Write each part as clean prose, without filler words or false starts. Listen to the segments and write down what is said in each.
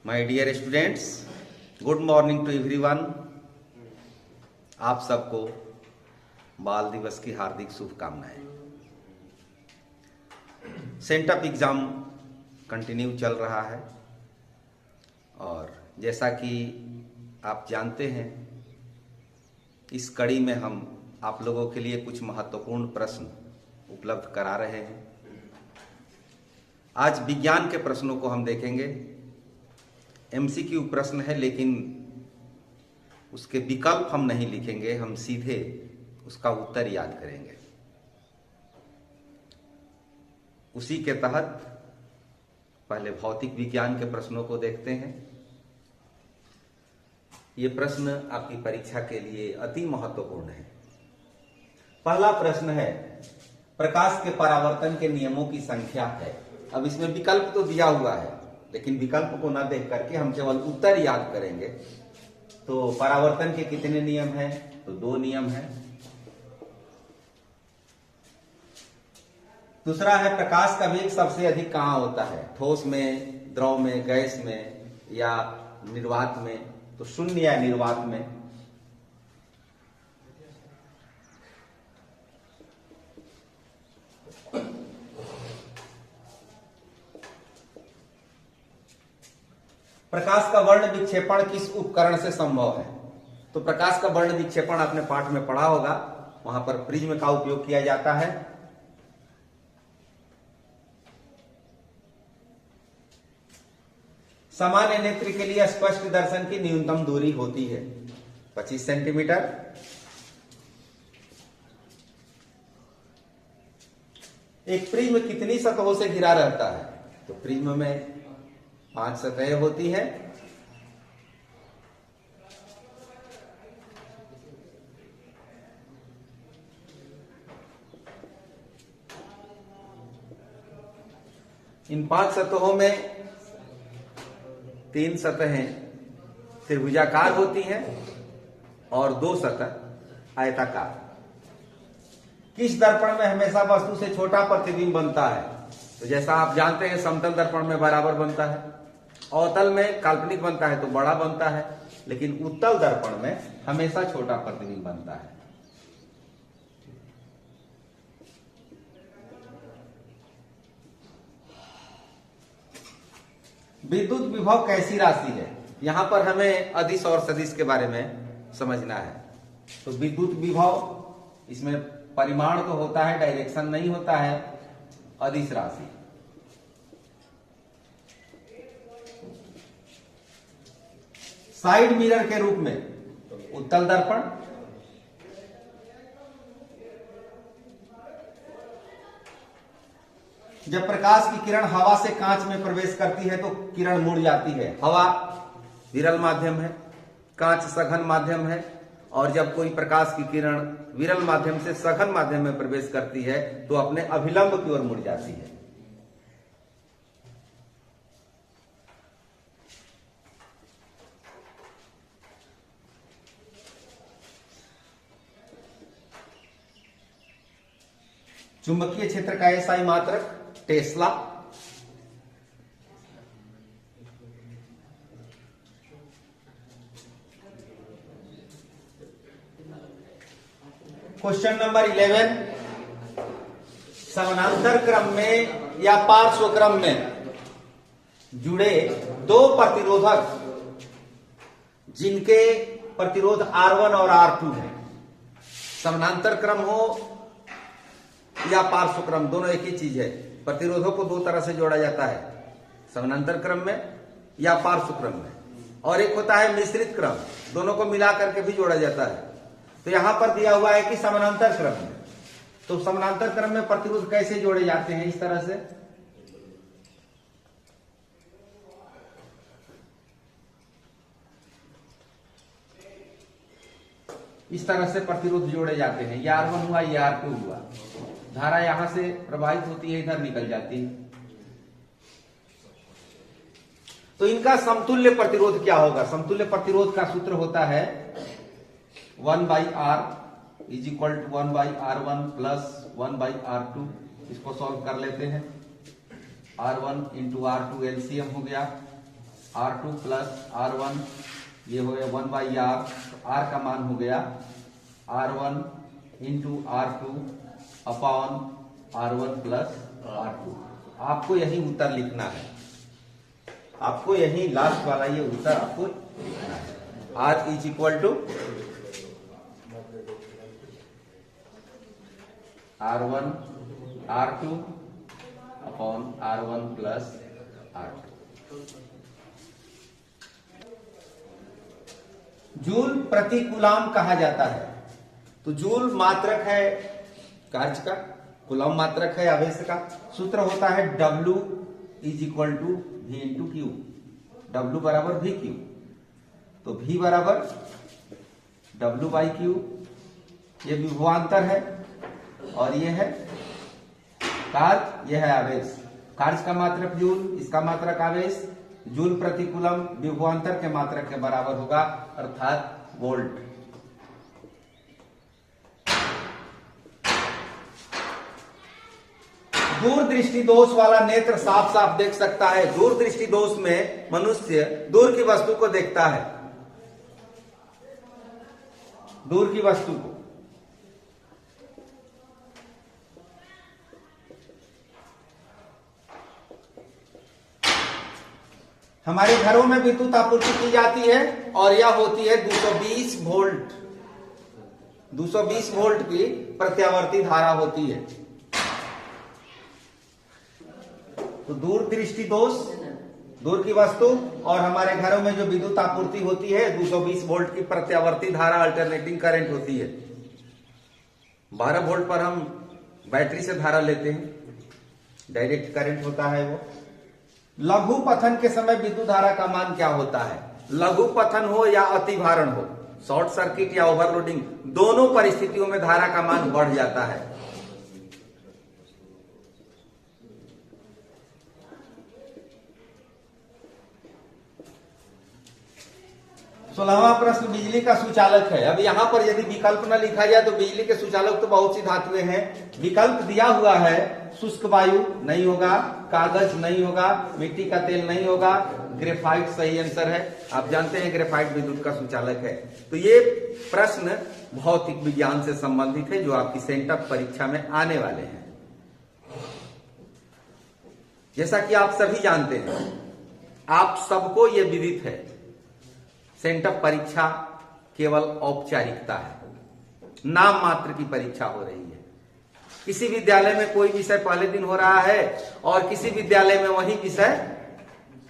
My dear students, good morning to everyone. आप सबको बाल दिवस की हार्दिक शुभकामनाएं। सेंटअप एग्जाम कंटिन्यू चल रहा है और जैसा कि आप जानते हैं, इस कड़ी में हम आप लोगों के लिए कुछ महत्वपूर्ण प्रश्न उपलब्ध करा रहे हैं। आज विज्ञान के प्रश्नों को हम देखेंगे। एमसीक्यू प्रश्न है, लेकिन उसके विकल्प हम नहीं लिखेंगे, हम सीधे उसका उत्तर याद करेंगे। उसी के तहत पहले भौतिक विज्ञान के प्रश्नों को देखते हैं। ये प्रश्न आपकी परीक्षा के लिए अति महत्वपूर्ण है। पहला प्रश्न है, प्रकाश के परावर्तन के नियमों की संख्या है। अब इसमें विकल्प तो दिया हुआ है, लेकिन विकल्प को ना देख करके हम केवल उत्तर याद करेंगे। तो परावर्तन के कितने नियम हैं? तो 2 नियम हैं। दूसरा है, प्रकाश का वेग सबसे अधिक कहां होता है? ठोस में, द्रव में, गैस में या निर्वात में? तो शून्य या निर्वात में। प्रकाश का वर्ण विक्षेपण किस उपकरण से संभव है? तो प्रकाश का वर्ण विक्षेपण आपने पाठ में पढ़ा होगा, वहां पर प्रिज्म का उपयोग किया जाता है। सामान्य नेत्र के लिए स्पष्ट दर्शन की न्यूनतम दूरी होती है 25 सेंटीमीटर। एक प्रिज्म कितनी सतहों से घिरा रहता है? तो प्रिज्म में 5 सतहें होती हैं। इन 5 सतहों में 3 सतहें त्रिभुजाकार होती हैं और 2 सतह आयताकार। किस दर्पण में हमेशा वस्तु से छोटा प्रतिबिंब बनता है? तो जैसा आप जानते हैं, समतल दर्पण में बराबर बनता है, अवतल में काल्पनिक बनता है तो बड़ा बनता है, लेकिन उत्तल दर्पण में हमेशा छोटा प्रतिबिंब बनता है। विद्युत विभव कैसी राशि है? यहां पर हमें अदिश और सदिश के बारे में समझना है। तो विद्युत विभव, इसमें परिमाण तो होता है, डायरेक्शन नहीं होता है। अदिश राशि साइड मिरर के रूप में उत्तल दर्पण, जब प्रकाश की किरण हवा से कांच में प्रवेश करती है तो किरण मुड़ जाती है। हवा विरल माध्यम है, कांच सघन माध्यम है, और जब कोई प्रकाश की किरण विरल माध्यम से सघन माध्यम में प्रवेश करती है तो अपने अभिलंब की ओर मुड़ जाती है। चुंबकीय क्षेत्र का एसआई मात्रक टेस्ला। क्वेश्चन नंबर 11, समानांतर क्रम में या पार्श्व क्रम में जुड़े 2 प्रतिरोधक जिनके प्रतिरोध R1 और R2 है। समानांतर क्रम हो या पार्श्व क्रम, दोनों एक ही चीज है। प्रतिरोधों को 2 तरह से जोड़ा जाता है, समानांतर क्रम में या पार्श्व क्रम में, और एक होता है मिश्रित क्रम, दोनों को मिला करके भी जोड़ा जाता है। तो यहां पर दिया हुआ है कि समानांतर क्रम में, तो समानांतर क्रम में प्रतिरोध कैसे जोड़े जाते हैं? इस तरह से प्रतिरोध जोड़े जाते हैं। ये R1 हुआ, ये R2 हुआ। धारा यहां से प्रवाहित होती है, इधर निकल जाती है। तो इनका समतुल्य प्रतिरोध क्या होगा? समतुल्य प्रतिरोध का सूत्र होता है 1/R is equal to 1/R1 plus 1/R2। इसको सॉल्व कर लेते हैं। R1 इंटू R2 एलसीएम हो गया, R2 प्लस R1, ये हो गया 1/r, R का मान हो गया R1 into R2 upon R1 plus R2। आपको यही उत्तर लिखना है, आपको यही लास्ट वाला ये उत्तर आपको लिखना है। R is equal to R1 R2 upon R1 plus R2। Joule प्रति कूलाम कहा जाता है। तो जूल मात्रक है कार्य का, कूलाम मात्रक है आवेश का। सूत्र होता है W is equal to V into Q. W बराबर V क्यू, तो V बराबर W बाई क्यू, ये विभवांतर है और ये है कार्य, यह है आवेश। कार्य का मात्रक जूल, इसका मात्रक आवेश। जूल प्रति कूलम विभवांतर के मात्रक के बराबर होगा, अर्थात वोल्ट। दूरदृष्टि दोष वाला नेत्र साफ साफ देख सकता है। दूरदृष्टि दोष में मनुष्य दूर की वस्तु को देखता है, दूर की वस्तु को। हमारे घरों में विद्युत आपूर्ति की जाती है और यह होती है 220 वोल्ट। 220 वोल्ट की प्रत्यावर्ती धारा होती है। तो दूरदृष्टि दोष, दूर की वस्तु, और हमारे घरों में जो विद्युत आपूर्ति होती है 220 वोल्ट की प्रत्यावर्ती धारा, अल्टरनेटिंग करंट होती है। 12 वोल्ट पर हम बैटरी से धारा लेते हैं, डायरेक्ट करंट होता है वो। लघु पथन के समय विद्युत धारा का मान क्या होता है? लघु पथन हो या अतिभारण हो, शॉर्ट सर्किट या ओवरलोडिंग, दोनों परिस्थितियों में धारा का मान बढ़ जाता है। 16वां प्रश्न बिजली का सुचालक है। अब यहां पर यदि विकल्प न लिखा जाए तो बिजली के सुचालक तो बहुत सी धातुएं हैं। विकल्प दिया हुआ है, शुष्क वायु नहीं होगा, कागज नहीं होगा, मिट्टी का तेल नहीं होगा, ग्रेफाइट सही आंसर है। आप जानते हैं ग्रेफाइट विद्युत का सुचालक है। तो ये प्रश्न भौतिक विज्ञान से संबंधित है जो आपकी सेंटअप परीक्षा में आने वाले हैं। जैसा कि आप सभी जानते हैं, आप सबको यह विदित है, सेंटअप परीक्षा केवल औपचारिकता है, नाम मात्र की परीक्षा हो रही है। किसी विद्यालय में कोई विषय पहले दिन हो रहा है और किसी विद्यालय में वही विषय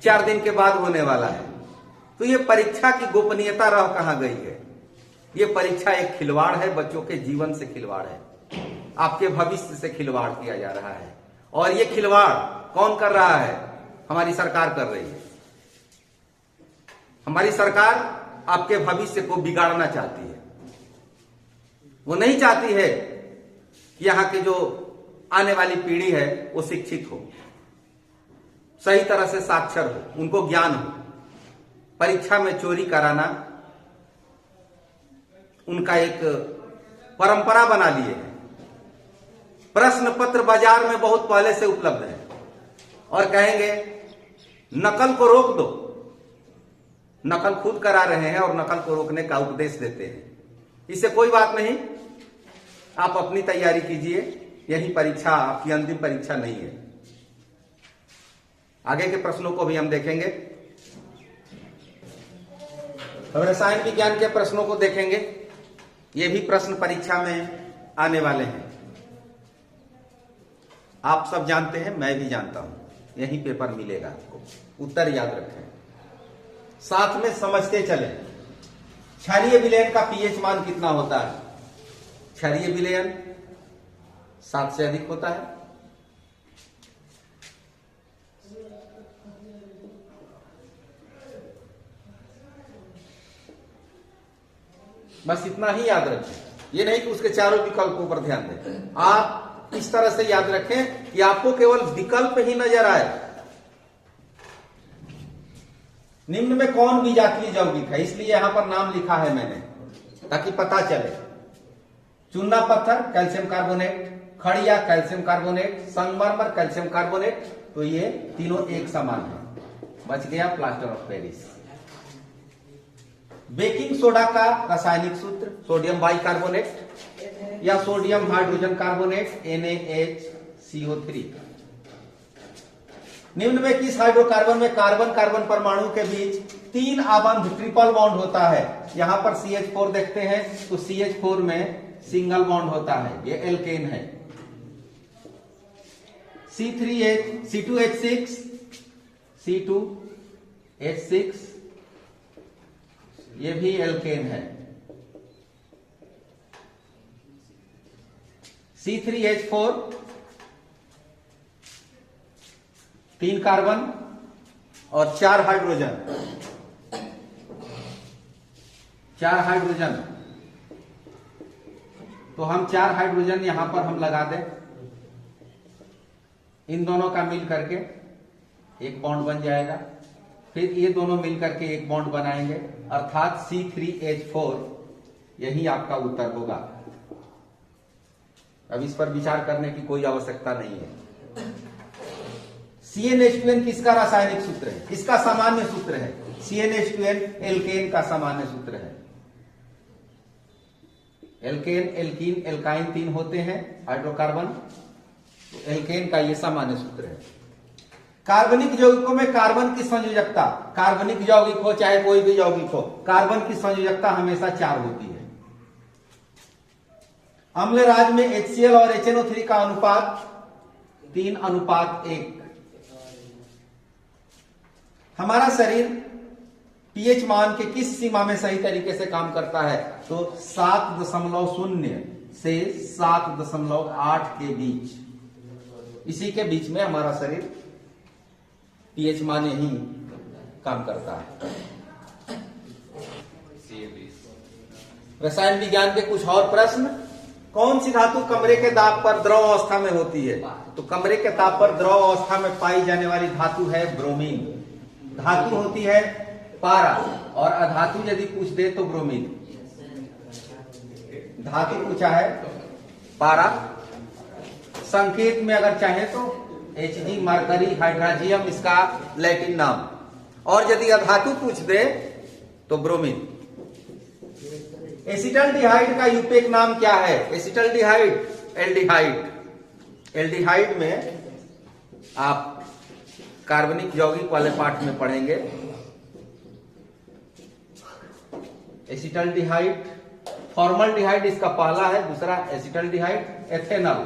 4 दिन के बाद होने वाला है। तो ये परीक्षा की गोपनीयता रह कहां गई है? ये परीक्षा एक खिलवाड़ है, बच्चों के जीवन से खिलवाड़ है, आपके भविष्य से खिलवाड़ किया जा रहा है। और ये खिलवाड़ कौन कर रहा है? हमारी सरकार कर रही है। हमारी सरकार आपके भविष्य को बिगाड़ना चाहती है। वो नहीं चाहती है कि यहां की जो आने वाली पीढ़ी है वो शिक्षित हो, सही तरह से साक्षर हो, उनको ज्ञान हो। परीक्षा में चोरी कराना उनका एक परंपरा बना लिए है। प्रश्न पत्र बाजार में बहुत पहले से उपलब्ध है और कहेंगे नकल को रोक दो। नकल खुद करा रहे हैं और नकल को रोकने का उपदेश देते हैं। इससे कोई बात नहीं, आप अपनी तैयारी कीजिए, यही परीक्षा आपकी अंतिम परीक्षा नहीं है। आगे के प्रश्नों को भी हम देखेंगे। अब रसायन विज्ञान के प्रश्नों को देखेंगे। ये भी प्रश्न परीक्षा में आने वाले हैं। आप सब जानते हैं, मैं भी जानता हूं, यही पेपर मिलेगा आपको। उत्तर याद रखें, साथ में समझते चले। क्षारीय विलयन का पीएच मान कितना होता है? क्षारीय विलयन 7 से अधिक होता है। बस इतना ही याद रखें, ये नहीं कि उसके चारों विकल्पों पर ध्यान दें। आप इस तरह से याद रखें कि आपको केवल विकल्प ही नजर आए। निम्न में कौन विजातीय यौगिक है? इसलिए यहां पर नाम लिखा है मैंने, ताकि पता चले। चूना पत्थर कैल्शियम कार्बोनेट, खड़िया कैल्शियम कार्बोनेट, संगमरमर कैल्शियम कार्बोनेट। तो ये तीनों एक समान है। बच गया plaster of Paris. Baking soda का रासायनिक सूत्र सोडियम बाइकार्बोनेट या सोडियम हाइड्रोजन कार्बोनेट NaHCO3। निम्न में किस हाइड्रोकार्बन में कार्बन कार्बन परमाणु के बीच 3 आबंध ट्रिपल बॉन्ड होता है? यहां पर CH4 देखते हैं तो CH4 में सिंगल बॉन्ड होता है, ये एल्केन है। C2H6 C2H6 ये भी एल्केन है। C3H4 3 कार्बन और 4 हाइड्रोजन, 4 हाइड्रोजन। तो हम 4 हाइड्रोजन यहां पर हम लगा दें, इन दोनों का मिल करके एक बॉन्ड बन जाएगा, फिर ये दोनों मिल करके एक बॉन्ड बनाएंगे, अर्थात C3H4 यही आपका उत्तर होगा। अब इस पर विचार करने की कोई आवश्यकता नहीं है। CnH2n किसका रासायनिक सूत्र है? किसका सामान्य सूत्र है? CnH2n एल्केन का सामान्य सूत्र है। एल्केन, एल्कीन, एल्काइन 3 होते हैं हाइड्रोकार्बन, तो एल्केन का ये सामान्य सूत्र है। कार्बनिक यौगिकों में कार्बन की संयोजकता, कार्बनिक यौगिक हो चाहे कोई भी यौगिक हो, कार्बन की संयोजकता हमेशा 4 होती है। अम्ल राज में HCl और HNO3 का अनुपात 3:1। हमारा शरीर pH मान के किस सीमा में सही तरीके से काम करता है? तो 7.0 से 7.8 के बीच, इसी के बीच में हमारा शरीर pH मान यही काम करता है। रसायन विज्ञान के कुछ और प्रश्न। कौन सी धातु कमरे के दाब पर द्रव अवस्था में होती है? तो कमरे के ताप पर द्रव अवस्था में पाई जाने वाली धातु है ब्रोमीन। धातु होती है पारा, और अधातु यदि पूछ दे तो ब्रोमीन। धातु पूछा है पारा, संकेत में अगर चाहे तो Hg, मरकरी, हाइड्रोजियम इसका लैटिन नाम, और यदि अधातु पूछ दे तो ब्रोमीन। एसिटल्डिहाइड का यूपेक नाम क्या है? Acetaldehyde, aldehyde. एल्डिहाइड में आप कार्बनिक यौगिक वाले पाठ में पढ़ेंगे। एसिटल्डिहाइड, फॉर्मल्डिहाइड इसका पहला है, दूसरा एसिटल्डिहाइड। एथेनॉल,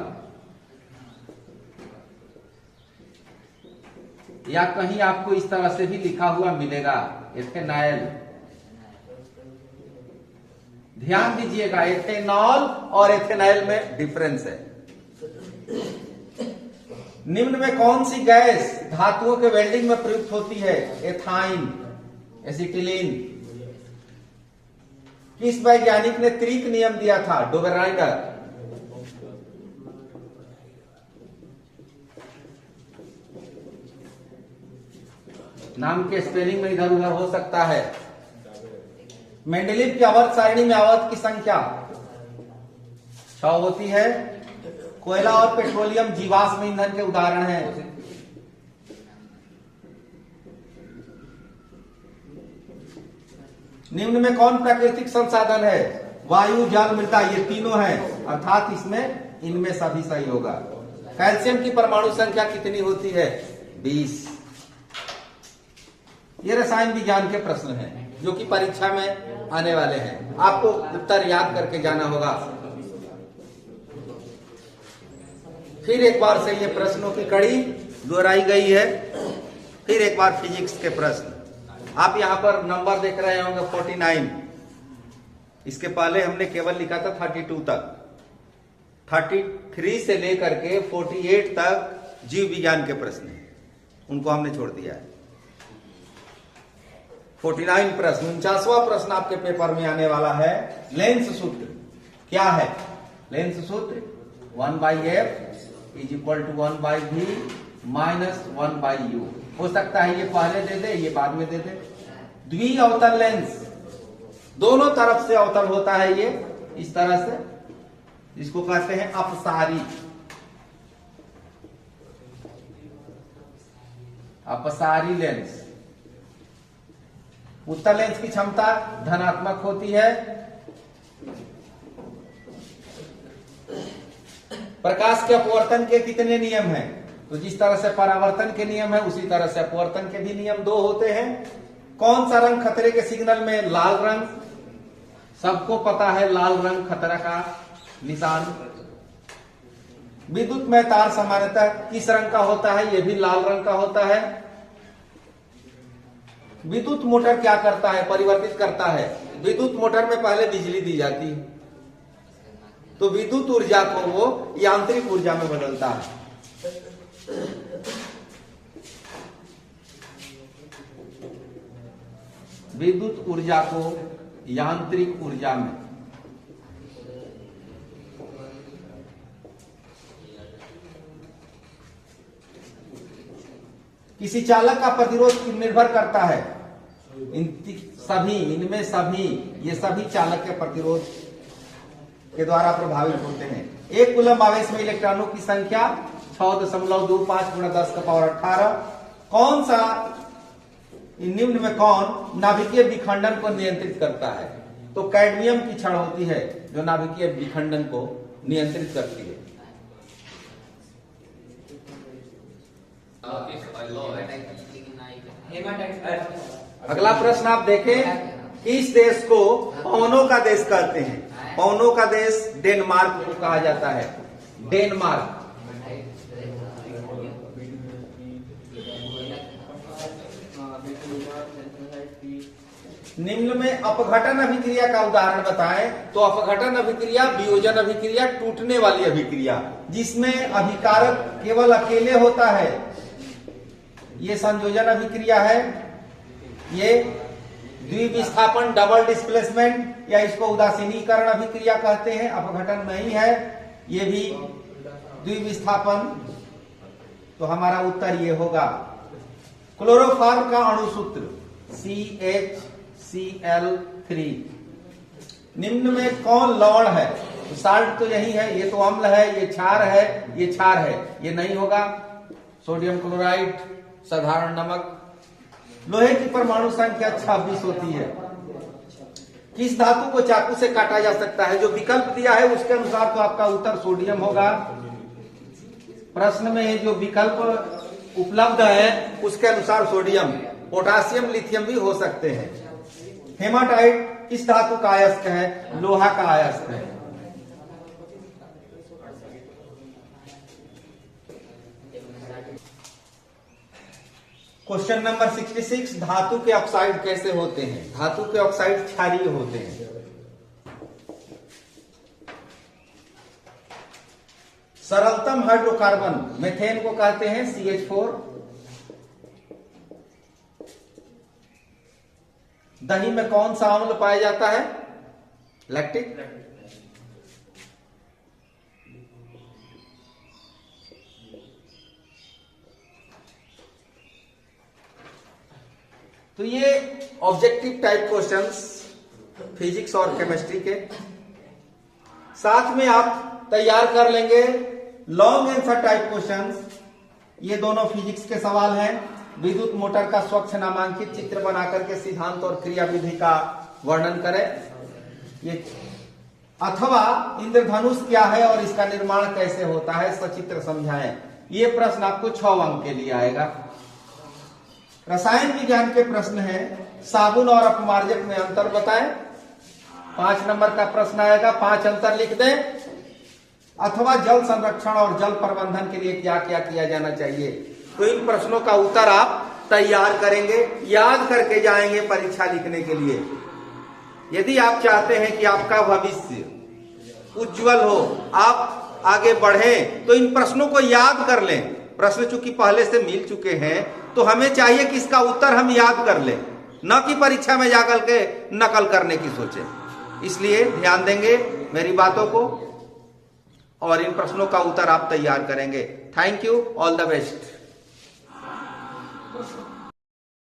या कहीं आपको इस तरह से भी लिखा हुआ मिलेगा एथेनाइल। ध्यान दीजिएगा, एथेनॉल और एथेनाइल में डिफरेंस है। निम्न में कौन सी गैस धातुओं के वेल्डिंग में प्रयुक्त होती है? Ethyne, acetylene. किस वैज्ञानिक ने त्रिक नियम दिया था? डोबेराइडर। नाम के स्पेलिंग में इधर उधर हो सकता है। मेंडेलीव की आवर्त सारणी में आवर्त की संख्या 6 होती है। कोयला और पेट्रोलियम जीवाश्म ईंधन के उदाहरण हैं। निम्न में कौन प्राकृतिक संसाधन है? वायु, जल, मृदा, ये तीनों हैं, अर्थात इसमें इनमें सभी सही होगा। कैल्शियम की परमाणु संख्या कितनी होती है? 20। ये रसायन विज्ञान के प्रश्न हैं जो कि परीक्षा में आने वाले हैं, आपको उत्तर याद करके जाना होगा। फिर एक बार से ये प्रश्नों की कड़ी दोहराई गई है। फिर एक बार फिजिक्स के प्रश्न। आप यहां पर नंबर देख रहे होंगे 49। इसके पहले हमने केवल लिखा था 32 तक। 33 से लेकर के 48 तक जीव विज्ञान के प्रश्न हैं, उनको हमने छोड़ दिया है। 49 प्रश्न, 49वां प्रश्न आपके पेपर में आने वाला है। लेंस सूत्र क्या है? लेंस सूत्र 1/f = 1/v - 1/u। हो सकता है ये पहले दे दे, ये बाद में दे दे। द्वि अवतल लेंस, दोनों तरफ से अवतल होता है ये इस तरह से, जिसको कहते हैं अपसारी। अपसारी लेंस। उत्तल लेंस की क्षमता धनात्मक होती है। प्रकाश के अपवर्तन के कितने नियम हैं? तो जिस तरह से परावर्तन के नियम है उसी तरह से अपवर्तन के भी नियम 2 होते हैं। कौन सा रंग खतरे के सिग्नल में? लाल रंग। सबको पता है लाल रंग खतरा का निशान। विद्युत में तार सामान्यतः किस रंग का होता है? यह भी लाल रंग का होता है। विद्युत मोटर क्या करता है? परिवर्तित करता है। विद्युत मोटर में पहले बिजली दी जाती है, तो विद्युत ऊर्जा को वो यांत्रिक ऊर्जा में बदलता है। विद्युत ऊर्जा को यांत्रिक ऊर्जा में। किसी चालक का प्रतिरोध निर्भर करता है इनमें सभी ये सभी चालक के प्रतिरोध के द्वारा प्रभावित होते हैं। एक कूलम आवेश में इलेक्ट्रॉनों की संख्या 6.25 × 10⁸। कौन सा निम्न में कौन नाभिकीय विखंडन को नियंत्रित करता है? तो कैडमियम की छड़ होती है जो नाभिकीय विखंडन को नियंत्रित करती है। अगला प्रश्न आप देखें, किस देश को पवनों का देश कहते हैं? पवनों का देश डेनमार्क को कहा जाता है। डेनमार्क। निम्न में अपघटन अभिक्रिया का उदाहरण बताएं। तो अपघटन अभिक्रिया वियोजन अभिक्रिया, टूटने वाली अभिक्रिया जिसमें अभिकारक केवल अकेले होता है, ये संयोजन अभिक्रिया है। ये द्विविस्थापन डबल डिस्प्लेसमेंट या इसको उदासीनीकरण अभिक्रिया कहते हैं, अपघटन नहीं है। ये भी द्विविस्थापन। तो हमारा उत्तर ये होगा। क्लोरोफॉर्म का अणुसूत्र CHCl3। निम्न में कौन लवण है? तो साल्ट तो यही है, ये तो अम्ल है, ये क्षार है, ये क्षार है, ये नहीं होगा। सोडियम क्लोराइड साधारण नमक। लोहे की परमाणु संख्या 26 होती है। किस धातु को चाकू से काटा जा सकता है? जो विकल्प दिया है उसके अनुसार तो आपका उत्तर सोडियम होगा। प्रश्न में जो विकल्प उपलब्ध है उसके अनुसार सोडियम, पोटासियम, लिथियम भी हो सकते हैं। हेमाटाइट किस धातु का अयस्क है? लोहा का अयस्क है। क्वेश्चन नंबर 66, धातु के ऑक्साइड कैसे होते हैं? धातु के ऑक्साइड क्षारीय होते हैं। सरलतम हाइड्रोकार्बन मेथेन को कहते हैं CH4। दही में कौन सा अम्ल पाया जाता है? लैक्टिक। तो ये ऑब्जेक्टिव टाइप क्वेश्चंस फिजिक्स और केमिस्ट्री के साथ में आप तैयार कर लेंगे लॉन्ग आंसर टाइप क्वेश्चंस। ये दोनों फिजिक्स के सवाल हैं। विद्युत मोटर का स्वच्छ नामांकित चित्र बनाकर के सिद्धांत और क्रियाविधि का वर्णन करें। ये अथवा इंद्रधनुष क्या है और इसका निर्माण कैसे होता है, सचित्र समझाएं। ये प्रश्न आपको 6 अंक के लिए आएगा। रसायन विज्ञान के प्रश्न है, साबुन और अपमार्जक में अंतर बताएं। 5 नंबर का प्रश्न आएगा, 5 अंतर लिख दें। अथवा जल संरक्षण और जल प्रबंधन के लिए क्या क्या किया जाना चाहिए। तो इन प्रश्नों का उत्तर आप तैयार करेंगे, याद करके जाएंगे परीक्षा लिखने के लिए। यदि आप चाहते हैं कि आपका भविष्य उज्जवल हो, आप आगे बढ़ें, तो इन प्रश्नों को याद कर लें। प्रश्न चूंकि पहले से मिल चुके हैं तो हमें चाहिए कि इसका उत्तर हम याद कर लें, न कि परीक्षा में जाकर के नकल करने की सोचें। इसलिए ध्यान देंगे मेरी बातों को और इन प्रश्नों का उत्तर आप तैयार करेंगे। Thank you, all the best.